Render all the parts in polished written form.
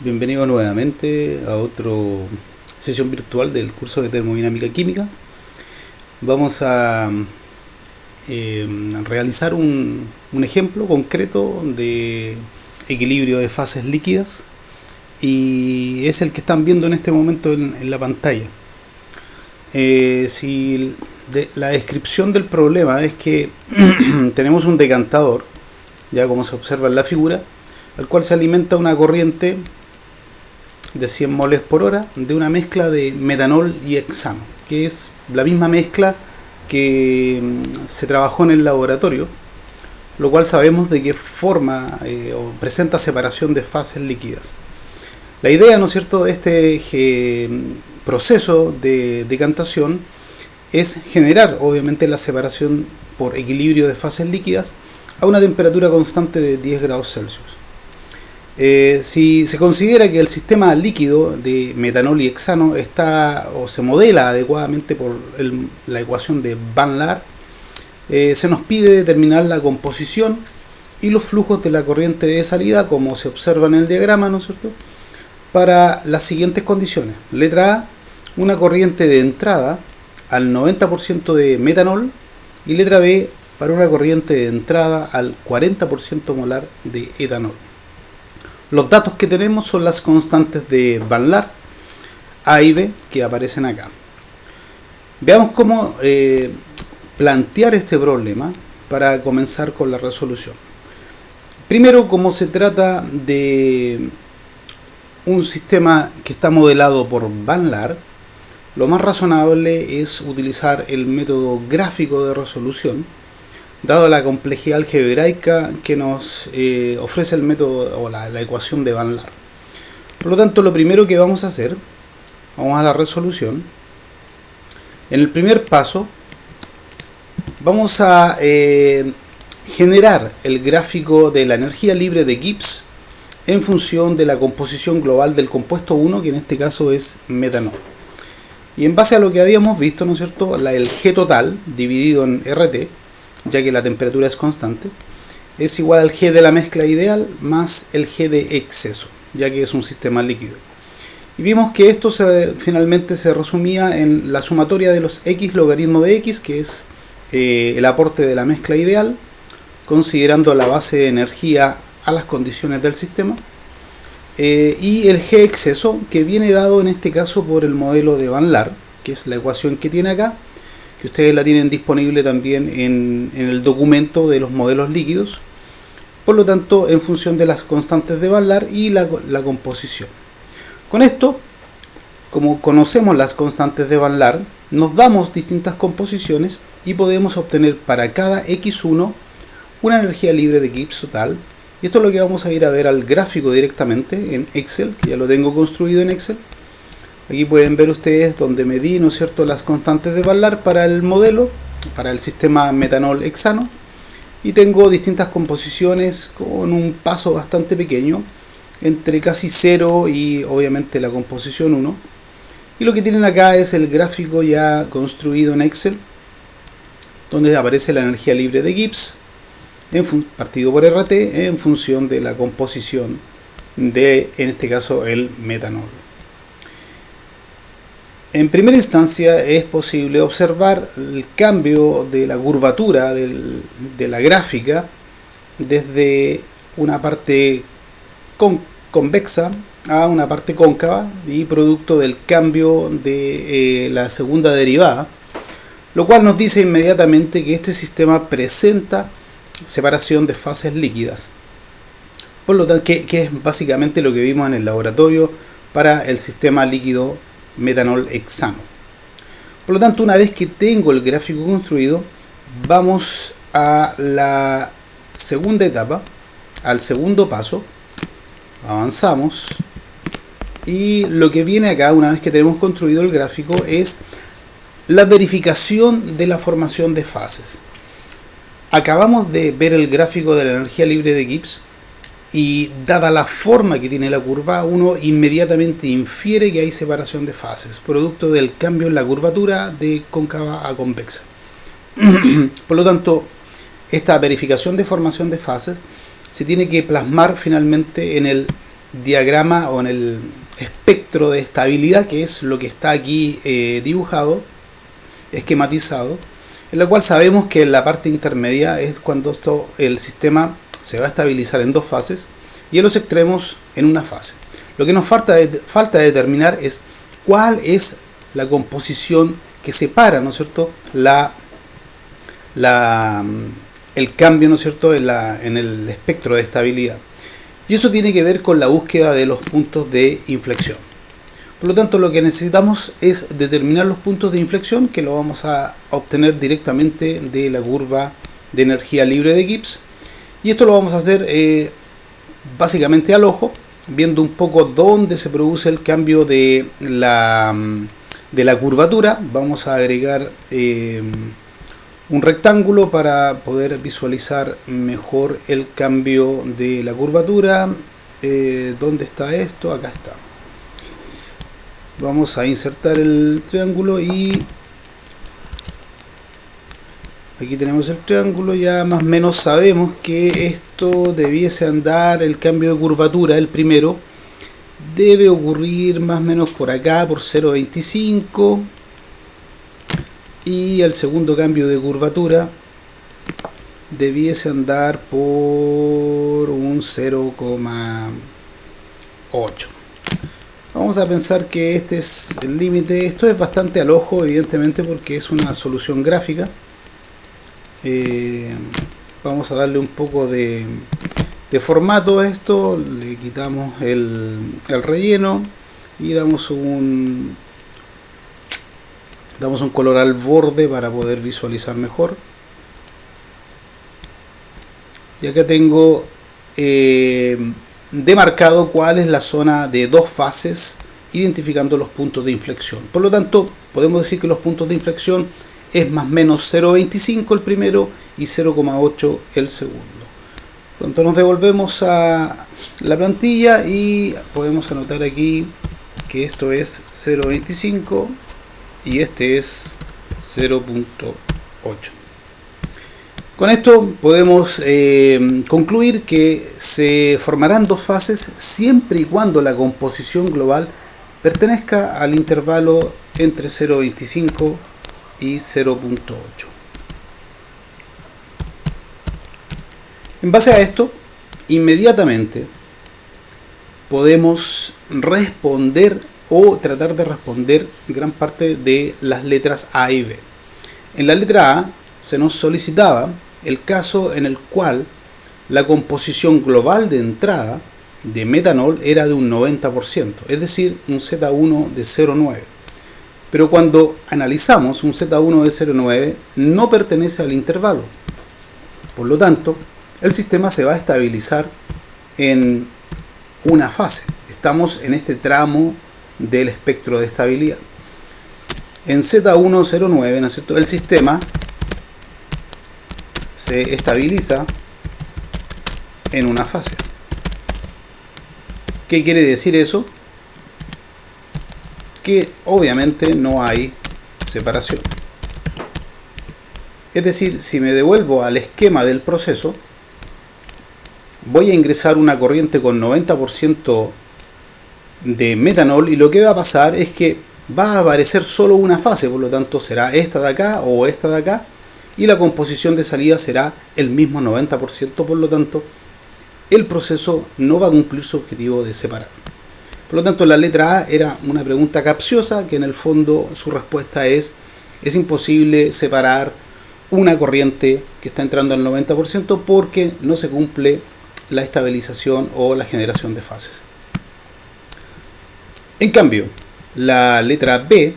Bienvenido nuevamente a otra sesión virtual del curso de termodinámica química. Vamos a realizar un ejemplo concreto de equilibrio de fases líquidas y es el que están viendo en este momento en la pantalla. La descripción del problema es que tenemos un decantador, ya como se observa en la figura, al cual se alimenta una corriente de 100 moles por hora de una mezcla de metanol y hexano, que es la misma mezcla que se trabajó en el laboratorio, lo cual sabemos de qué forma o presenta separación de fases líquidas. La idea, ¿no es cierto?, de este proceso de decantación es generar obviamente la separación por equilibrio de fases líquidas a una temperatura constante de 10 grados Celsius. Si se considera que el sistema líquido de metanol y hexano está o se modela adecuadamente por la ecuación de Van Laar, se nos pide determinar la composición y los flujos de la corriente de salida, como se observa en el diagrama, ¿no es cierto?, para las siguientes condiciones. Letra A, una corriente de entrada al 90% de metanol, y letra B, para una corriente de entrada al 40% molar de etanol. Los datos que tenemos son las constantes de Van Laar, A y B, que aparecen acá. Veamos cómo plantear este problema para comenzar con la resolución. Primero, como se trata de un sistema que está modelado por Van Laar, lo más razonable es utilizar el método gráfico de resolución, dado la complejidad algebraica que nos ofrece el método o la ecuación de Van Laar. Por lo tanto, lo primero que vamos a hacer, vamos a la resolución. En el primer paso vamos a generar el gráfico de la energía libre de Gibbs en función de la composición global del compuesto 1, que en este caso es metanol. Y en base a lo que habíamos visto, ¿no es cierto?, el G total dividido en RT, ya que la temperatura es constante, es igual al G de la mezcla ideal más el G de exceso, ya que es un sistema líquido. Y vimos que esto finalmente se resumía en la sumatoria de los X logaritmo de X, que es el aporte de la mezcla ideal, considerando la base de energía a las condiciones del sistema, y el G exceso, que viene dado en este caso por el modelo de Van Laar, que es la ecuación que tiene acá, que ustedes la tienen disponible también en el documento de los modelos líquidos, por lo tanto en función de las constantes de Van Laar y la composición. Con esto, como conocemos las constantes de Van Laar, nos damos distintas composiciones y podemos obtener para cada X1 una energía libre de Gibbs total. Y esto es lo que vamos a ir a ver al gráfico directamente en Excel, que ya lo tengo construido en Excel. Aquí pueden ver ustedes donde medí, ¿no es cierto?, las constantes de Van Laar para el modelo, para el sistema metanol-hexano, y tengo distintas composiciones con un paso bastante pequeño, entre casi 0 y obviamente la composición 1. Y lo que tienen acá es el gráfico ya construido en Excel, donde aparece la energía libre de Gibbs, partido por RT, en función de la composición de, en este caso, el metanol. En primera instancia es posible observar el cambio de la curvatura de la gráfica desde una parte convexa a una parte cóncava, y producto del cambio de la segunda derivada, lo cual nos dice inmediatamente que este sistema presenta separación de fases líquidas, por lo tanto, que es básicamente lo que vimos en el laboratorio para el sistema líquido metanol-hexano. Por lo tanto, una vez que tengo el gráfico construido, vamos a la segunda etapa, al segundo paso. Avanzamos y lo que viene acá, una vez que tenemos construido el gráfico, es la verificación de la formación de fases. Acabamos de ver el gráfico de la energía libre de Gibbs y, dada la forma que tiene la curva, uno inmediatamente infiere que hay separación de fases, producto del cambio en la curvatura de cóncava a convexa. Por lo tanto, esta verificación de formación de fases se tiene que plasmar finalmente en el diagrama o en el espectro de estabilidad, que es lo que está aquí dibujado, esquematizado, en la cual sabemos que la parte intermedia es cuando el sistema se va a estabilizar en dos fases y en los extremos en una fase. Lo que nos falta determinar es cuál es la composición que separa, ¿no es cierto?, el cambio, ¿no es cierto?, en el espectro de estabilidad. Y eso tiene que ver con la búsqueda de los puntos de inflexión. Por lo tanto, lo que necesitamos es determinar los puntos de inflexión, que lo vamos a obtener directamente de la curva de energía libre de Gibbs. Y esto lo vamos a hacer básicamente al ojo, viendo un poco dónde se produce el cambio de la curvatura. Vamos a agregar un rectángulo para poder visualizar mejor el cambio de la curvatura. ¿Dónde está esto? Acá está. Vamos a insertar el triángulo y aquí tenemos el triángulo. Ya más o menos sabemos que esto debiese andar, el cambio de curvatura, el primero, debe ocurrir más o menos por acá, por 0.25, y el segundo cambio de curvatura debiese andar por un 0.8. Vamos a pensar que este es el límite. Esto es bastante al ojo, evidentemente, porque es una solución gráfica. Vamos a darle un poco de formato a esto. Le quitamos el relleno y damos un color al borde para poder visualizar mejor. Y acá tengo demarcado cuál es la zona de dos fases, identificando los puntos de inflexión. Por lo tanto, podemos decir que los puntos de inflexión es más o menos 0.25 el primero y 0.8 el segundo. Pronto nos devolvemos a la plantilla y podemos anotar aquí que esto es 0.25 y este es 0.8. Con esto podemos concluir que se formarán dos fases siempre y cuando la composición global pertenezca al intervalo entre 0.25 y 0.8. En base a esto, inmediatamente podemos responder o tratar de responder gran parte de las letras A y B. En la letra A se nos solicitaba el caso en el cual la composición global de entrada de metanol era de un 90%, es decir, un Z1 de 0,9. Pero cuando analizamos, un Z1 de 0,9 no pertenece al intervalo. Por lo tanto, el sistema se va a estabilizar en una fase. Estamos en este tramo del espectro de estabilidad. En Z109, ¿no es cierto?, el sistema se estabiliza en una fase. ¿Qué quiere decir eso? Que obviamente no hay separación. Es decir, si me devuelvo al esquema del proceso, voy a ingresar una corriente con 90% de metanol y lo que va a pasar es que va a aparecer solo una fase, por lo tanto será esta de acá o esta de acá, y la composición de salida será el mismo 90%, por lo tanto el proceso no va a cumplir su objetivo de separar. Por lo tanto, la letra A era una pregunta capciosa que en el fondo su respuesta es imposible separar una corriente que está entrando al 90% porque no se cumple la estabilización o la generación de fases. En cambio, la letra B,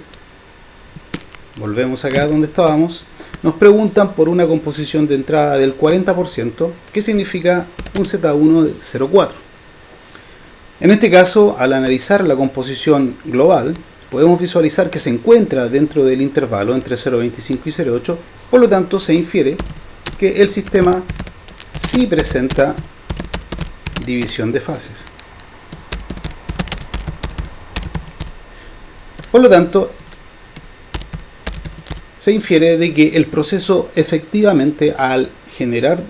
volvemos acá donde estábamos, nos preguntan por una composición de entrada del 40%, que significa un Z1 de 0,4. En este caso, al analizar la composición global, podemos visualizar que se encuentra dentro del intervalo entre 0,25 y 0,8, por lo tanto se infiere que el sistema sí presenta división de fases. Por lo tanto, se infiere de que el proceso efectivamente al generar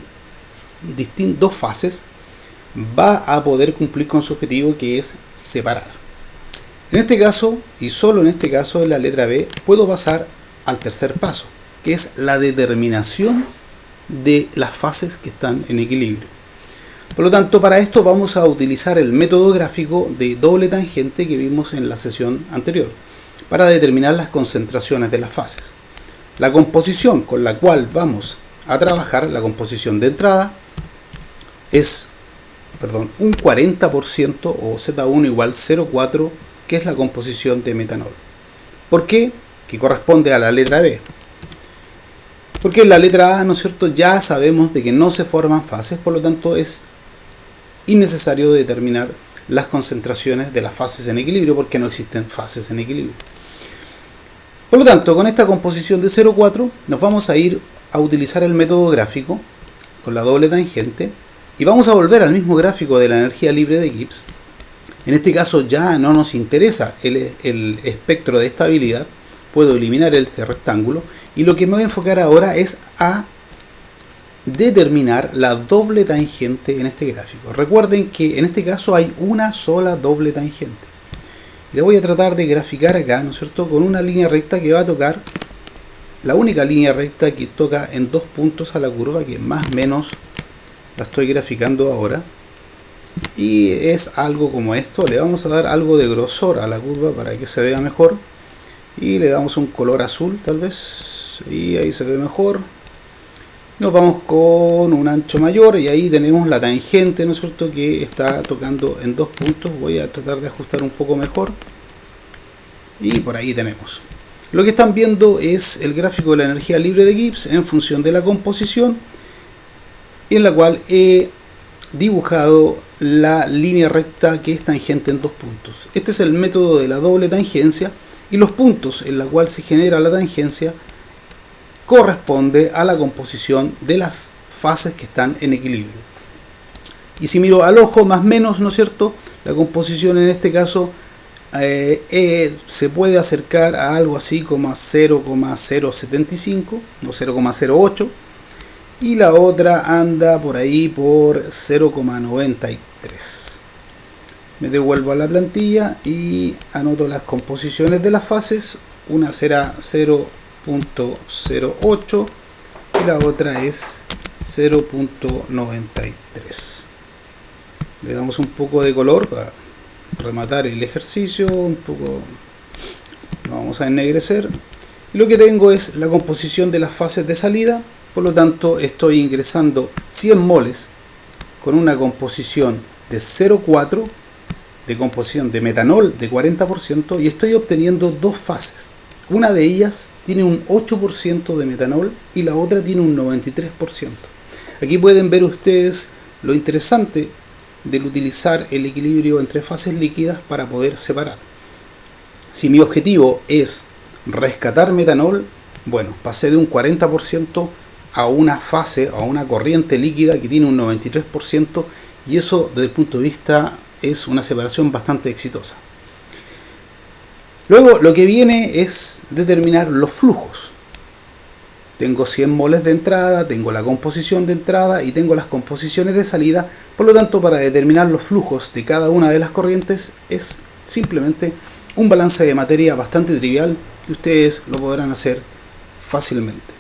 dos fases va a poder cumplir con su objetivo, que es separar. En este caso, y solo en este caso, en la letra B, puedo pasar al tercer paso, que es la determinación de las fases que están en equilibrio. Por lo tanto, para esto vamos a utilizar el método gráfico de doble tangente que vimos en la sesión anterior, para determinar las concentraciones de las fases. La composición con la cual vamos a trabajar, la composición de entrada, es un 40% o Z1 igual 0,4, que es la composición de metanol. ¿Por qué? Que corresponde a la letra B. Porque en la letra A, ¿no es cierto?, ya sabemos de que no se forman fases, por lo tanto es innecesario determinar las concentraciones de las fases en equilibrio, porque no existen fases en equilibrio. Por lo tanto, con esta composición de 0,4 nos vamos a ir a utilizar el método gráfico con la doble tangente y vamos a volver al mismo gráfico de la energía libre de Gibbs. En este caso ya no nos interesa el espectro de estabilidad, puedo eliminar este rectángulo y lo que me voy a enfocar ahora es a determinar la doble tangente en este gráfico. Recuerden que en este caso hay una sola doble tangente. Le voy a tratar de graficar acá, ¿no es cierto?, con una línea recta que va a tocar, la única línea recta que toca en 2 puntos a la curva, que más o menos la estoy graficando ahora. Y es algo como esto. Le vamos a dar algo de grosor a la curva para que se vea mejor. Y le damos un color azul tal vez. Y ahí se ve mejor. Nos vamos con un ancho mayor y ahí tenemos la tangente, ¿no es cierto?, que está tocando en 2 puntos. Voy a tratar de ajustar un poco mejor. Y por ahí tenemos. Lo que están viendo es el gráfico de la energía libre de Gibbs en función de la composición, en la cual he dibujado la línea recta que es tangente en 2 puntos. Este es el método de la doble tangencia y los puntos en la cual se genera la tangencia corresponde a la composición de las fases que están en equilibrio. Y si miro al ojo más o menos, ¿no es cierto?, la composición en este caso se puede acercar a algo así como a 0,075 o 0,08 y la otra anda por ahí por 0,93. Me devuelvo a la plantilla y anoto las composiciones de las fases. Una será 0,08 y la otra es 0,93. Le damos un poco de color para rematar el ejercicio, un poco lo vamos a ennegrecer. Y lo que tengo es la composición de las fases de salida, por lo tanto estoy ingresando 100 moles con una composición de 0,4 de composición de metanol de 40% y estoy obteniendo dos fases. Una de ellas tiene un 8% de metanol y la otra tiene un 93%. Aquí pueden ver ustedes lo interesante del utilizar el equilibrio entre fases líquidas para poder separar. Si mi objetivo es rescatar metanol, bueno, pasé de un 40% a una fase, a una corriente líquida que tiene un 93%, y eso desde el punto de vista es una separación bastante exitosa. Luego lo que viene es determinar los flujos. Tengo 100 moles de entrada, tengo la composición de entrada y tengo las composiciones de salida. Por lo tanto, para determinar los flujos de cada una de las corrientes es simplemente un balance de materia bastante trivial que ustedes lo podrán hacer fácilmente.